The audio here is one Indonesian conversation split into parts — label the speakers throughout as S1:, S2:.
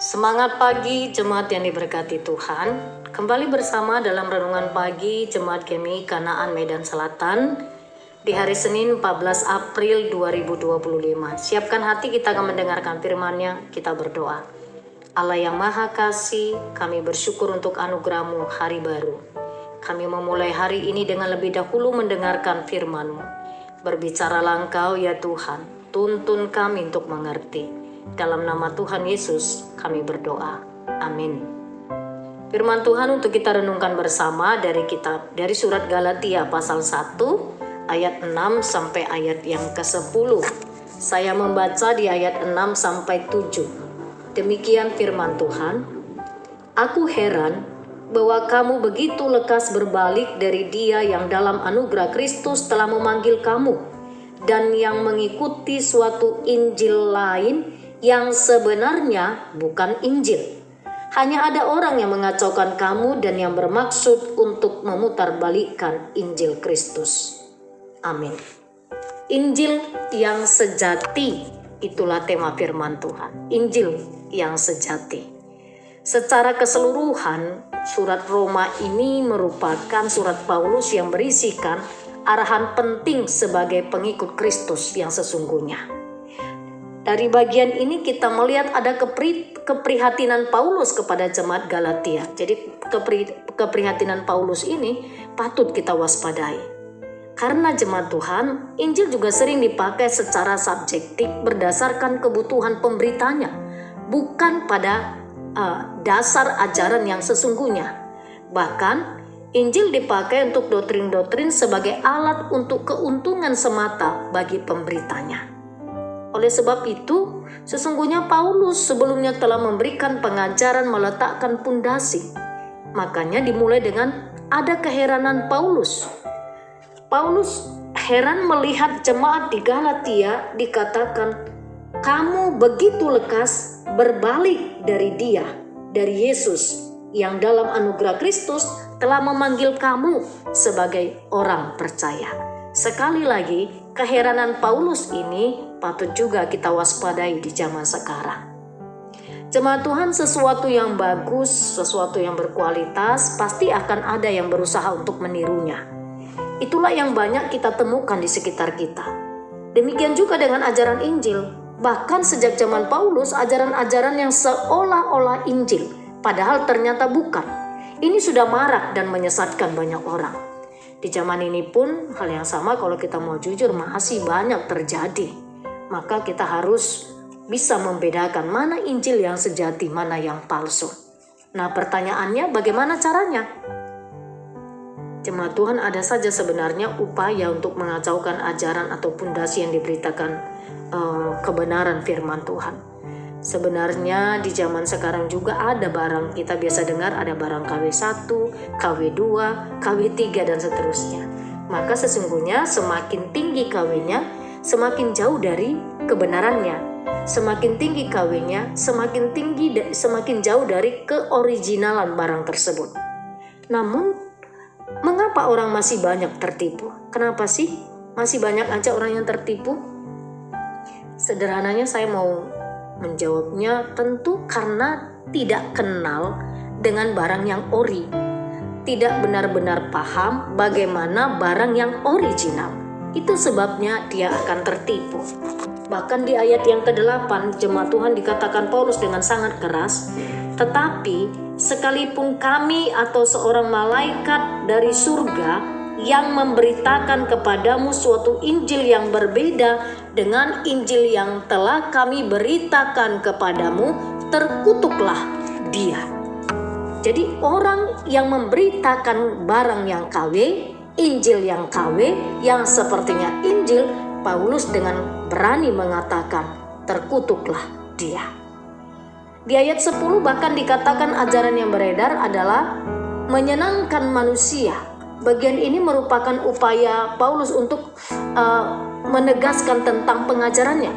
S1: Semangat pagi jemaat yang diberkati Tuhan. Kembali bersama dalam renungan pagi Jemaat GMI Kanaan Medan Selatan di hari Senin 14 April 2025. Siapkan hati, kita akan mendengarkan firman-Nya. Kita berdoa. Allah yang Maha Kasih, kami bersyukur untuk anugerah-Mu hari baru. Kami memulai hari ini dengan lebih dahulu mendengarkan firman-Mu. Berbicaralah Engkau ya Tuhan, tuntun kami untuk mengerti. Dalam nama Tuhan Yesus kami berdoa. Amin. Firman Tuhan untuk kita renungkan bersama dari surat Galatia pasal 1 ayat 6 sampai ayat yang ke-10. Saya membaca di ayat 6 sampai 7. Demikian firman Tuhan. Aku heran bahwa kamu begitu lekas berbalik dari Dia yang dalam anugerah Kristus telah memanggil kamu, dan yang mengikuti suatu Injil lain yang sebenarnya bukan Injil. Hanya ada orang yang mengacaukan kamu dan yang bermaksud untuk memutarbalikkan Injil Kristus. Amin. Injil yang sejati, itulah tema firman Tuhan. Injil yang sejati. Secara keseluruhan, surat Roma ini merupakan surat Paulus yang berisikan arahan penting sebagai pengikut Kristus yang sesungguhnya. Dari bagian ini kita melihat ada keprihatinan Paulus kepada jemaat Galatia. Jadi keprihatinan Paulus ini patut kita waspadai. Karena jemaat Tuhan, Injil juga sering dipakai secara subjektif berdasarkan kebutuhan pemberitanya, bukan pada dasar ajaran yang sesungguhnya. Bahkan Injil dipakai untuk doktrin-doktrin sebagai alat untuk keuntungan semata bagi pemberitanya. Oleh sebab itu, sesungguhnya Paulus sebelumnya telah memberikan pengajaran meletakkan pondasi. Makanya dimulai dengan ada keheranan Paulus. Paulus heran melihat jemaat di Galatia dikatakan, kamu begitu lekas berbalik dari Dia, dari Yesus, yang dalam anugerah Kristus telah memanggil kamu sebagai orang percaya. Sekali lagi, keheranan Paulus ini patut juga kita waspadai di zaman sekarang. Jemaat Tuhan, sesuatu yang bagus, sesuatu yang berkualitas, pasti akan ada yang berusaha untuk menirunya. Itulah yang banyak kita temukan di sekitar kita. Demikian juga dengan ajaran Injil. Bahkan sejak zaman Paulus, ajaran-ajaran yang seolah-olah Injil, padahal ternyata bukan. Ini sudah marak dan menyesatkan banyak orang. Di zaman ini pun hal yang sama, kalau kita mau jujur, masih banyak terjadi. Maka kita harus bisa membedakan mana Injil yang sejati, mana yang palsu. Nah, pertanyaannya bagaimana caranya? Jemaat Tuhan, ada saja sebenarnya upaya untuk mengacaukan ajaran atau pondasi yang diberitakan kebenaran firman Tuhan. Sebenarnya di zaman sekarang juga ada barang, kita biasa dengar ada barang KW1, KW2, KW3 dan seterusnya. Maka sesungguhnya semakin tinggi KW-nya, semakin jauh dari kebenarannya. Semakin tinggi KW-nya, semakin jauh dari keoriginalan barang tersebut. Namun, mengapa orang masih banyak tertipu? Kenapa sih masih banyak aja orang yang tertipu? Sederhananya saya mau menjawabnya, tentu karena tidak kenal dengan barang yang ori, tidak benar-benar paham bagaimana barang yang original. Itu sebabnya dia akan tertipu. Bahkan di ayat yang ke-8 jemaat Tuhan dikatakan Paulus dengan sangat keras, tetapi sekalipun kami atau seorang malaikat dari surga yang memberitakan kepadamu suatu Injil yang berbeda dengan Injil yang telah kami beritakan kepadamu, terkutuklah dia. Jadi orang yang memberitakan barang yang KW, Injil yang KW, yang sepertinya Injil, Paulus dengan berani mengatakan, terkutuklah dia. Di ayat 10 bahkan dikatakan ajaran yang beredar adalah menyenangkan manusia. Bagian ini merupakan upaya Paulus untuk menegaskan tentang pengajarannya.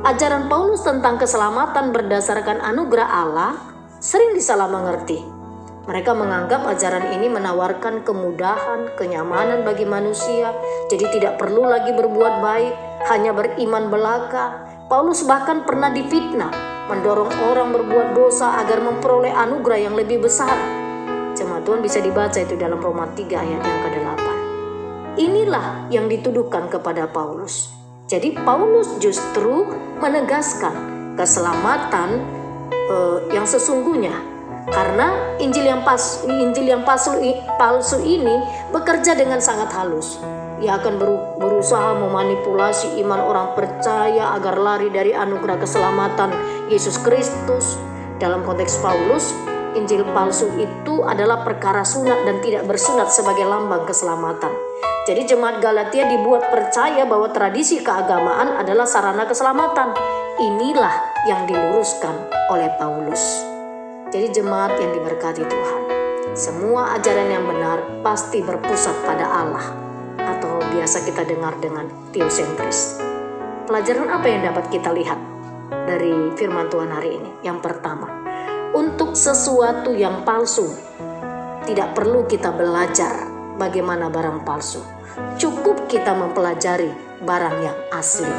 S1: Ajaran Paulus tentang keselamatan berdasarkan anugerah Allah sering disalah mengerti. Mereka menganggap ajaran ini menawarkan kemudahan, kenyamanan bagi manusia, jadi tidak perlu lagi berbuat baik, hanya beriman belaka. Paulus bahkan pernah difitnah mendorong orang berbuat dosa agar memperoleh anugerah yang lebih besar. Jemaat Tuhan, bisa dibaca itu dalam Roma 3 ayat yang ke-8. Inilah yang dituduhkan kepada Paulus. Jadi Paulus justru menegaskan keselamatan yang sesungguhnya, karena Injil yang palsu ini bekerja dengan sangat halus. Ia akan berusaha memanipulasi iman orang percaya agar lari dari anugerah keselamatan Yesus Kristus. Dalam konteks Paulus, Injil palsu itu adalah perkara sunat dan tidak bersunat sebagai lambang keselamatan. Jadi jemaat Galatia dibuat percaya bahwa tradisi keagamaan adalah sarana keselamatan. Inilah yang diluruskan oleh Paulus. Jadi jemaat yang diberkati Tuhan, semua ajaran yang benar pasti berpusat pada Allah, atau biasa kita dengar dengan teosentris. Pelajaran apa yang dapat kita lihat dari firman Tuhan hari ini? Yang pertama, untuk sesuatu yang palsu tidak perlu kita belajar bagaimana barang palsu. Cukup kita mempelajari barang yang asli.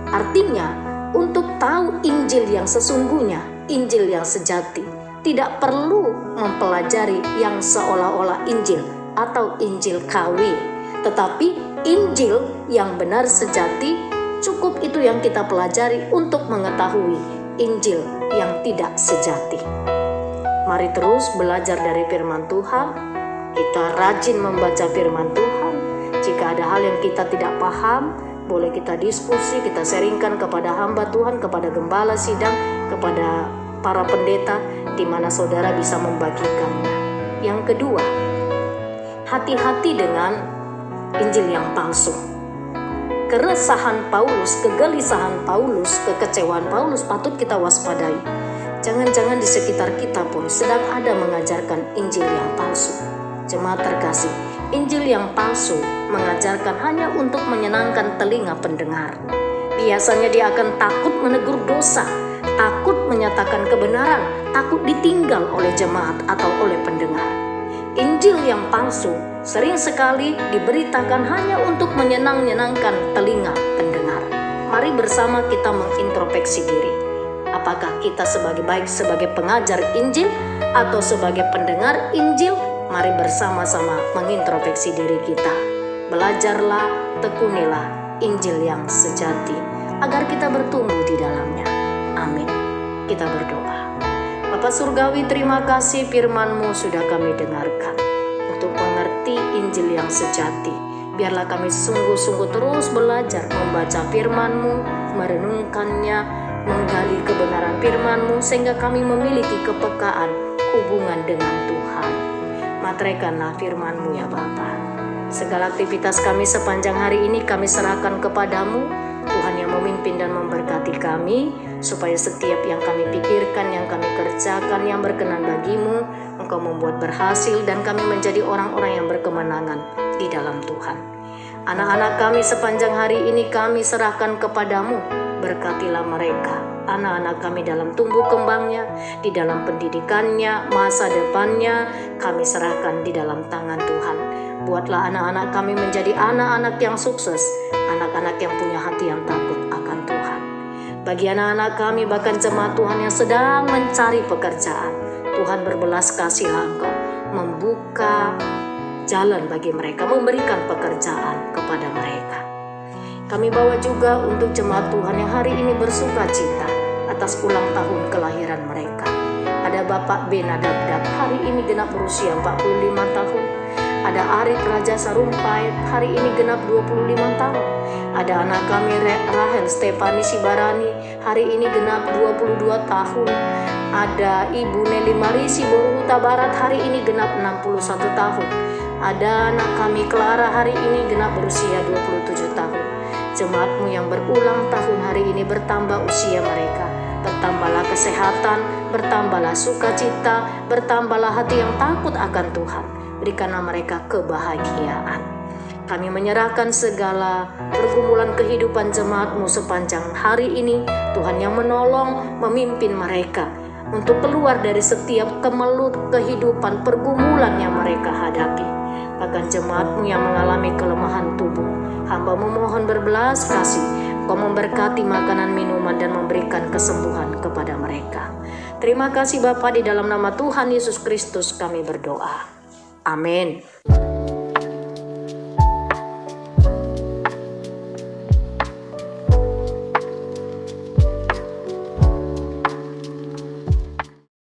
S1: Artinya, untuk tahu Injil yang sesungguhnya, Injil yang sejati, tidak perlu mempelajari yang seolah-olah Injil atau Injil KW. Tetapi Injil yang benar sejati, cukup itu yang kita pelajari untuk mengetahui Injil yang tidak sejati. Mari terus belajar dari firman Tuhan. Kita rajin membaca firman Tuhan. Jika ada hal yang kita tidak paham, boleh kita diskusi, kita sharingkan kepada hamba Tuhan, kepada gembala sidang, kepada para pendeta, di mana saudara bisa membagikannya. Yang kedua, hati-hati dengan Injil yang palsu. Keresahan Paulus, kegelisahan Paulus, kekecewaan Paulus patut kita waspadai. Jangan-jangan di sekitar kita pun sedang ada mengajarkan Injil yang palsu. Jemaat terkasih, Injil yang palsu mengajarkan hanya untuk menyenangkan telinga pendengar. Biasanya dia akan takut menegur dosa, takut menyatakan kebenaran, takut ditinggal oleh jemaat atau oleh pendengar. Injil yang palsu sering sekali diberitakan hanya untuk menyenangkan telinga pendengar. Mari bersama kita mengintrospeksi diri. Apakah kita sebagai pengajar Injil atau sebagai pendengar Injil? Mari bersama-sama mengintrospeksi diri kita. Belajarlah, tekunilah Injil yang sejati agar kita bertumbuh di dalamnya. Amin. Kita berdoa. Bapa Surgawi, terima kasih firman-Mu sudah kami dengarkan. Untuk mengerti Injil yang sejati, biarlah kami sungguh-sungguh terus belajar membaca firman-Mu, merenungkannya, menggali kebenaran firman-Mu, sehingga kami memiliki kepekaan hubungan dengan Tuhan. Materaikanlah firman-Mu ya Bapa. Segala aktivitas kami sepanjang hari ini kami serahkan kepadamu, Tuhan yang memimpin dan memberkati kami, supaya setiap yang kami pikirkan, yang kami kerjakan, yang berkenan bagimu, Engkau membuat berhasil dan kami menjadi orang-orang yang berkemenangan di dalam Tuhan. Anak-anak kami sepanjang hari ini kami serahkan kepadamu, berkatilah mereka, anak-anak kami dalam tumbuh kembangnya, di dalam pendidikannya, masa depannya, kami serahkan di dalam tangan Tuhan. Buatlah anak-anak kami menjadi anak-anak yang sukses, anak-anak yang punya hati yang takut akan Tuhan. Bagi anak-anak kami, bahkan jemaat Tuhan yang sedang mencari pekerjaan, Tuhan berbelas kasihlah Engkau, membuka jalan bagi mereka, memberikan pekerjaan kepada mereka. Kami bawa juga untuk jemaat Tuhan yang hari ini bersuka cita atas ulang tahun kelahiran mereka. Ada Bapak Benadabdab, hari ini genap berusia 45 tahun. Ada Arif Raja Sarumpait, hari ini genap 25 tahun. Ada anak kami Rahel Stefani Sibarani, hari ini genap 22 tahun. Ada Ibu Nelly Marisi Boruhuta Barat, hari ini genap 61 tahun. Ada anak kami Clara, hari ini genap berusia 27 tahun. Jemaat-Mu yang berulang tahun hari ini bertambah usia mereka, bertambahlah kesehatan, bertambahlah sukacita, bertambahlah hati yang takut akan Tuhan. Berikanlah mereka kebahagiaan. Kami menyerahkan segala pergumulan kehidupan jemaat-Mu sepanjang hari ini, Tuhan yang menolong, memimpin mereka untuk keluar dari setiap kemelut kehidupan pergumulan yang mereka hadapi. Bahkan jemaat-Mu yang mengalami kelemahan tubuh, hamba memohon berbelas kasih, Engkau memberkati makanan, minuman, dan memberikan kesembuhan kepada mereka. Terima kasih Bapa, di dalam nama Tuhan Yesus Kristus kami berdoa. Amin.